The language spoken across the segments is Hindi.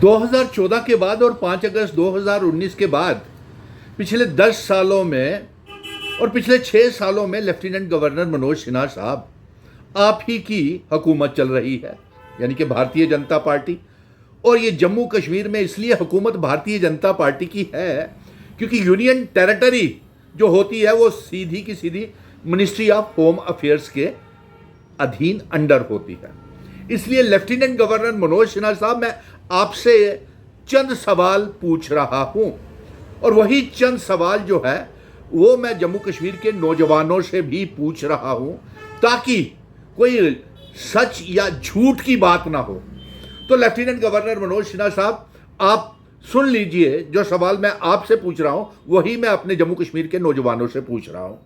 2014 के बाद और 5 अगस्त 2019 के बाद पिछले 10 सालों में और पिछले 6 सालों में लेफ्टिनेंट गवर्नर मनोज सिन्हा साहब आप ही की हुकूमत चल रही है, यानी कि भारतीय जनता पार्टी। और ये जम्मू कश्मीर में इसलिए हुकूमत भारतीय जनता पार्टी की है क्योंकि यूनियन टेरिटरी जो होती है वो सीधी की सीधी मिनिस्ट्री ऑफ होम अफेयर्स के अधीन अंडर होती है। इसलिए लेफ्टिनेंट गवर्नर मनोज सिन्हा साहब, मैं आपसे चंद सवाल पूछ रहा हूं और वही चंद सवाल जो है वो मैं जम्मू कश्मीर के नौजवानों से भी पूछ रहा हूं ताकि कोई सच या झूठ की बात ना हो। तो लेफ्टिनेंट गवर्नर मनोज सिन्हा साहब, आप सुन लीजिए, जो सवाल मैं आपसे पूछ रहा हूं वही मैं अपने जम्मू कश्मीर के नौजवानों से पूछ रहा हूं।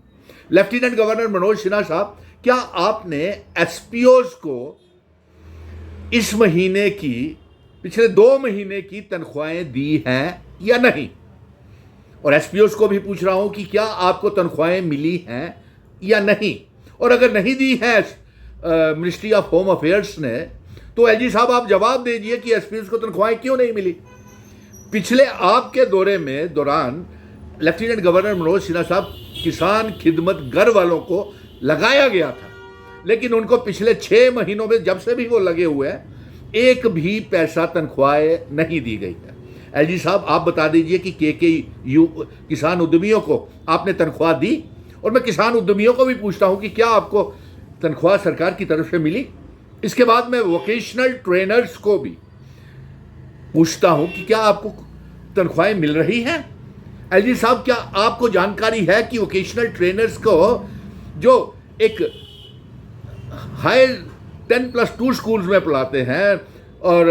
लेफ्टिनेंट गवर्नर मनोज सिन्हा साहब, क्या आपने एसपीओज को इस महीने की, पिछले 2 महीने की तनख्वाहें दी हैं या नहीं? और एसपीओज को भी पूछ रहा हूं कि क्या आपको तनख्वाहें मिली हैं या नहीं? और अगर नहीं दी है मिनिस्ट्री ऑफ होम अफेयर्स ने, तो एलजी साहब आप जवाब दीजिए कि एसपीओज को तनख्वाहें क्यों नहीं मिली? पिछले आपके दौरान लेफ्टिनेंट गवर्नर मनोज सिन्हा साहब, किसान खिदमत घर वालों को लगाया गया था, लेकिन उनको पिछले 6 महीनों में जब से भी वो लगे हुए हैं एक भी पैसा तनख्वाह नहीं दी गई है। एलजी साहब आप बता दीजिए कि के किसान उद्यमियों को आपने तनख्वाह दी? और मैं किसान उद्यमियों को भी पूछता हूं कि क्या आपको तनख्वाह सरकार की तरफ से मिली? इसके बाद मैं वोकेशनल ट्रेनर्स को भी पूछता हूं कि क्या आपको तनख्वाहें मिल रही हैं? एलजी साहब, क्या आपको जानकारी है कि वोकेशनल ट्रेनर्स को जो एक हायर 10+2 स्कूल्स में पढ़ाते हैं और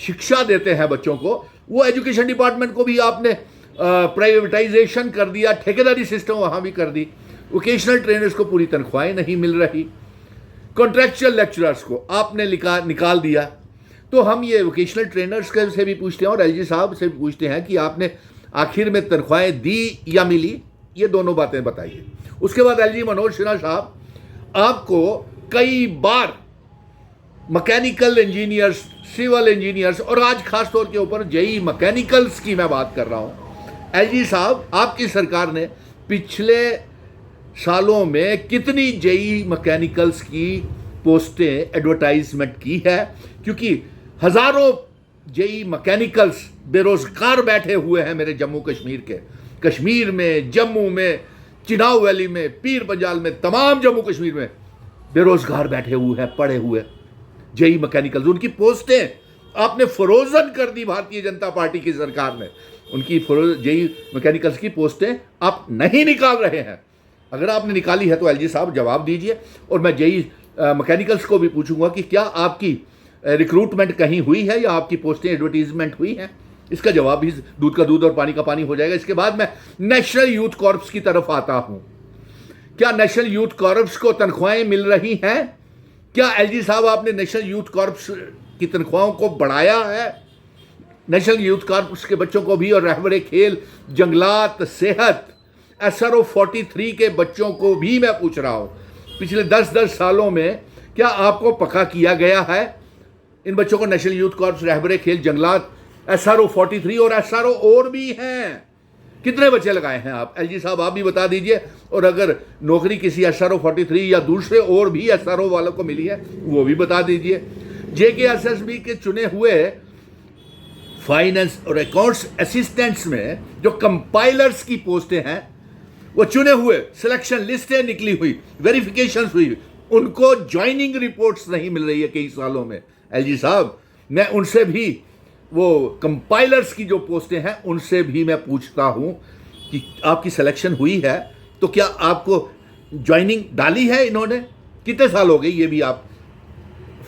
शिक्षा देते हैं बच्चों को, वो एजुकेशन डिपार्टमेंट को भी आपने प्राइवेटाइजेशन कर दिया, ठेकेदारी सिस्टम वहाँ भी कर दी। वोकेशनल ट्रेनर्स को पूरी तनख्वाहें नहीं मिल रही, कॉन्ट्रैक्चुअल लेक्चरर्स को आपने निकाल दिया। तो हम ये वोकेशनल ट्रेनर्स से भी पूछते हैं और एलजी साहब से भी पूछते हैं कि आपने आखिर में तनख्वाहें दी या मिली? ये दोनों बातें बताइए। उसके बाद एलजी मनोज सिन्हा साहब, आपको कई बार मैकेनिकल इंजीनियर्स, सिविल इंजीनियर्स और आज खास तौर के ऊपर जेई मैकेनिकल्स की मैं बात कर रहा हूं। एलजी साहब, आपकी सरकार ने पिछले सालों में कितनी जेई मैकेनिकल्स की पोस्टें एडवर्टाइजमेंट की है? क्योंकि हजारों जेई मैकेनिकल्स बेरोजगार बैठे हुए हैं मेरे जम्मू कश्मीर के, कश्मीर में, जम्मू में, चिनाब वैली में, पीर पंजाल में, तमाम जम्मू कश्मीर में बेरोजगार बैठे हुए हैं, पड़े हुए जेई मैकेनिकल्स। उनकी पोस्टें आपने फ्रोजन कर दी भारतीय जनता पार्टी की सरकार ने। उनकी जेई मैकेनिकल्स की पोस्टें आप नहीं निकाल रहे हैं। अगर आपने निकाली है तो एलजी साहब जवाब दीजिए। और मैं जेई मैकेनिकल्स को भी पूछूंगा कि क्या आपकी रिक्रूटमेंट कहीं हुई है या आपकी पोस्टें एडवर्टीजमेंट हुई हैं? इसका जवाब भी दूध का दूध और पानी का पानी हो जाएगा। इसके बाद मैं नेशनल यूथ कॉर्प्स की तरफ आता हूं। क्या नेशनल यूथ कॉर्प्स को तनख्वाहें मिल रही हैं? क्या एलजी साहब आपने नेशनल यूथ कॉर्प्स की तनख्वाहों को बढ़ाया है? नेशनल यूथ कॉर्प्स के बच्चों को भी और रहबरे खेल, जंगलात, सेहत, SRO 43 के बच्चों को भी मैं पूछ रहा हूं, पिछले 10-10 सालों में क्या आपको पक्का किया गया है इन बच्चों को? नेशनल यूथ कॉर्प्स, रहबरे खेल, जंगलात, SRO 43 और SRO और भी हैं। कितने बच्चे लगाए हैं आप? एलजी साहब आप भी बता दीजिए। और अगर नौकरी किसी SRO 43 या दूसरे और भी SRO वालों को मिली है वो भी बता दीजिए। JKSSB के चुने हुए फाइनेंस और अकाउंट्स असिस्टेंट्स में जो कंपाइलर्स की पोस्टें हैं, वो चुने हुए, सिलेक्शन लिस्टें निकली हुई, वेरिफिकेशन हुई, उनको ज्वाइनिंग रिपोर्ट्स नहीं मिल रही है कई सालों में। एलजी साहब, मैं उनसे भी, वो कंपाइलर्स की जो पोस्टें हैं उनसे भी मैं पूछता हूं कि आपकी सिलेक्शन हुई है तो क्या आपको ज्वाइनिंग डाली है इन्होंने? कितने साल हो गए? ये भी आप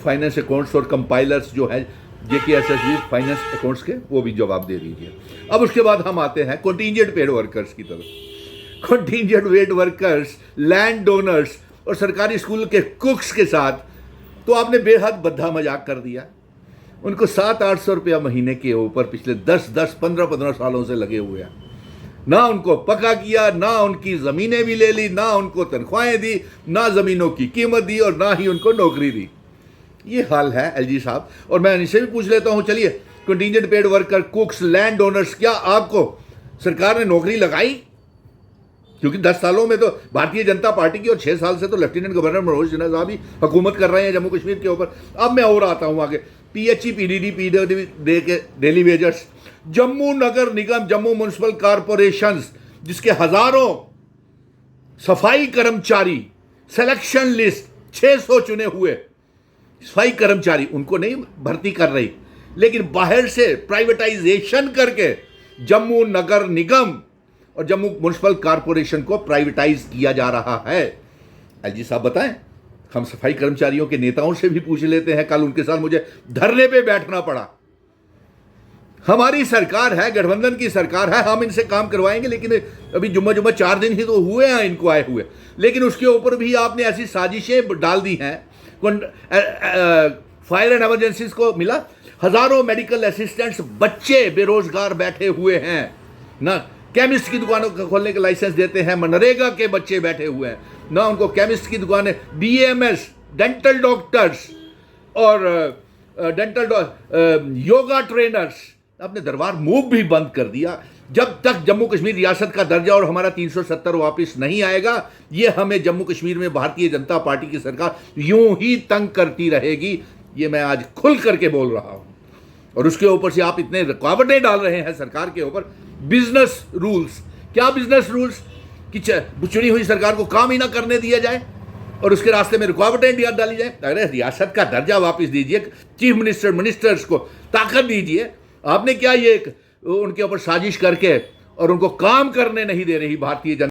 फाइनेंस अकाउंट्स और कंपाइलर्स जो है JKSSB फाइनेंस अकाउंट्स के, वो भी जवाब दे दीजिए। अब उसके बाद हम आते हैं कॉन्टिंजेंट पेड वर्कर्स की तरफ। Contingent paid workers, land donors और सरकारी स्कूल के कुक्स के साथ तो आपने बेहद बद्दा मजाक कर दिया। उनको 700-800 रुपया महीने के ऊपर पिछले 10-10, 15-15 सालों से लगे हुए हैं। ना उनको पक्का किया, ना उनकी ज़मीनें भी ले ली, ना उनको तनख्वाहें दी, ना ज़मीनों की कीमत दी और ना ही उनको नौकरी दी। ये हाल है एलजी साहब। और मैं इनसे भी पूछ लेता हूँ, चलिए contingent paid worker, कुक्स, land owners, क्या आपको सरकार ने नौकरी लगाई? क्योंकि 10 सालों में तो भारतीय जनता पार्टी की और 6 साल से तो लेफ्टिनेंट गवर्नर मनोज सिन्हा साहब ही हुकूमत कर रहे हैं जम्मू कश्मीर के ऊपर। अब मैं और आता हूं आगे। पीएचई, पीडीडी, पीडब्ल्यूडी के डेली वेजर्स, जम्मू नगर निगम, जम्मू म्युनिसिपल कॉरपोरेशंस, जिसके हजारों सफाई कर्मचारी, सिलेक्शन लिस्ट 600 चुने हुए सफाई कर्मचारी, उनको नहीं भर्ती कर रही, लेकिन बाहर से प्राइवेटाइजेशन करके जम्मू नगर निगम और जम्मू म्युनिसिपल कॉरपोरेशन को प्राइवेटाइज किया जा रहा है। एलजी साहब बताएं, हम सफाई कर्मचारियों के नेताओं से भी पूछ लेते हैं। कल उनके साथ मुझे धरने पे बैठना पड़ा। हमारी सरकार है, गठबंधन की सरकार है, हम इनसे काम करवाएंगे, लेकिन अभी जुम्मा 4 दिन ही तो हुए हैं इनको आए हुए, लेकिन उसके ऊपर भी आपने ऐसी साजिशें डाल दी हैं। फायर एंड इमरजेंसीज को मिला, हजारों मेडिकल असिस्टेंट्स बच्चे बेरोजगार बैठे हुए हैं ना। केमिस्ट की दुकानों को खोलने के लाइसेंस देते हैं, मनरेगा के बच्चे बैठे हुए हैं ना, उनको केमिस्ट की दुकानें, बीएमएस, डेंटल डॉक्टर्स और योगा ट्रेनर्स, अपने दरबार मूव भी बंद कर दिया। जब तक जम्मू कश्मीर रियासत का दर्जा और हमारा 370 वापस नहीं आएगा, ये हमें जम्मू कश्मीर में भारतीय जनता पार्टी की सरकार यूं ही तंग करती रहेगी। ये मैं आज खुल करके बोल रहा हूं। और उसके ऊपर से आप इतने रुकावटें डाल रहे हैं सरकार के ऊपर। बिजनेस रूल्स, क्या बिजनेस रूल्स कि चुनी हुई सरकार को काम ही ना करने दिया जाए और उसके रास्ते में रुकावटें डाली जाए। अरे रियासत का दर्जा वापस दीजिए, चीफ मिनिस्टर, मिनिस्टर्स को ताकत दीजिए। आपने क्या ये उनके ऊपर साजिश करके और उनको काम करने नहीं दे रही भारतीय जनता